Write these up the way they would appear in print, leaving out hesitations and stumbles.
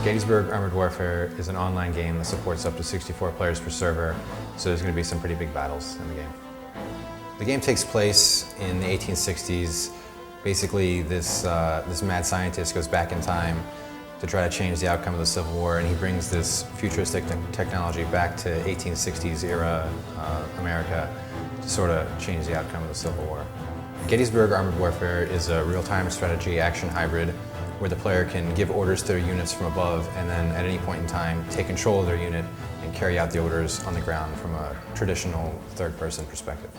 Gettysburg Armoured Warfare is an online game that supports up to 64 players per server, so there's going to be some pretty big battles in the game. The game takes place in the 1860s. Basically, this mad scientist goes back in time to try to change the outcome of the Civil War, and he brings this futuristic technology back to 1860s era America to sort of change the outcome of the Civil War. Gettysburg Armoured Warfare is a real-time strategy action hybrid where the player can give orders to their units from above and then at any point in time take control of their unit and carry out the orders on the ground from a traditional third-person perspective.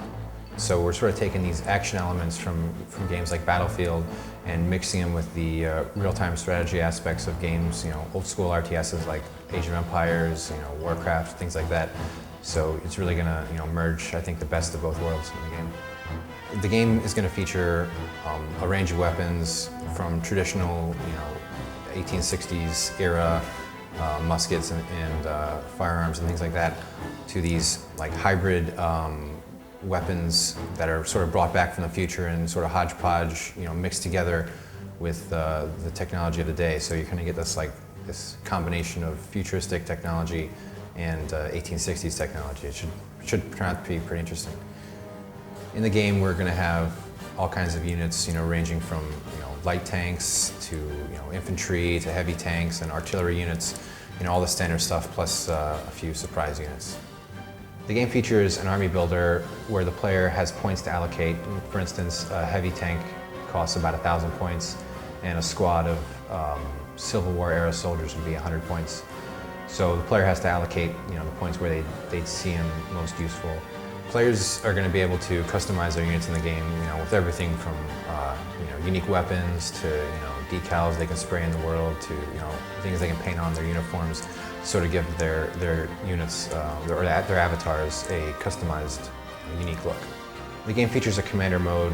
So we're sort of taking these action elements from games like Battlefield and mixing them with the real-time strategy aspects of games, old school RTSs like Age of Empires, Warcraft, things like that. So it's really going to merge, I think, the best of both worlds in the game. The game is going to feature a range of weapons from traditional, 1860s era muskets and firearms and things like that to these like hybrid weapons that are sort of brought back from the future and sort of hodgepodge, mixed together with the technology of the day. So you're going to get this combination of futuristic technology and 1860s technology. It should turn out to be pretty interesting. In the game, we're going to have all kinds of units, ranging from light tanks to infantry to heavy tanks and artillery units, all the standard stuff plus a few surprise units. The game features an army builder where the player has points to allocate. For instance, a heavy tank costs about 1,000 points, and a squad of Civil War era soldiers would be 100 points. So the player has to allocate, the points where they'd see them most useful. Players are going to be able to customize their units in the game, with everything from unique weapons to decals they can spray in the world to things they can paint on their uniforms, to sort of give their units or their avatars a customized, unique look. The game features a commander mode.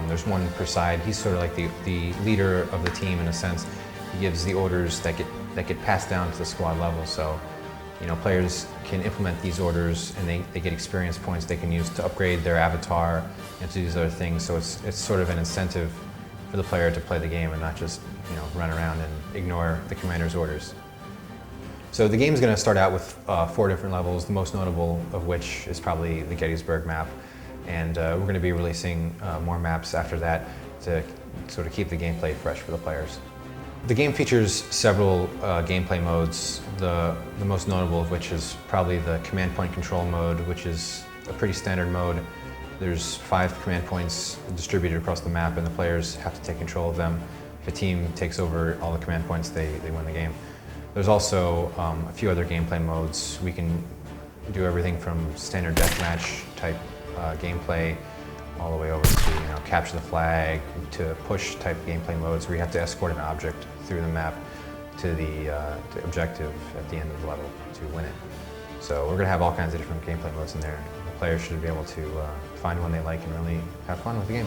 There's one per side. He's sort of like the leader of the team in a sense. He gives the orders that get passed down to the squad level. So, players can implement these orders and they get experience points they can use to upgrade their avatar and to do these other things. So it's sort of an incentive for the player to play the game and not just run around and ignore the commander's orders. So the game's going to start out with 4 different levels, the most notable of which is probably the Gettysburg map. And we're going to be releasing more maps after that to sort of keep the gameplay fresh for the players. The game features several gameplay modes, the most notable of which is probably the command point control mode, which is a pretty standard mode. There's 5 command points distributed across the map and the players have to take control of them. If a team takes over all the command points, they win the game. There's also a few other gameplay modes. We can do everything from standard deathmatch type gameplay all the way over to capture the flag, to push type gameplay modes where you have to escort an object through the map to the objective at the end of the level to win it. So we're going to have all kinds of different gameplay modes in there. The players should be able to find one they like and really have fun with the game.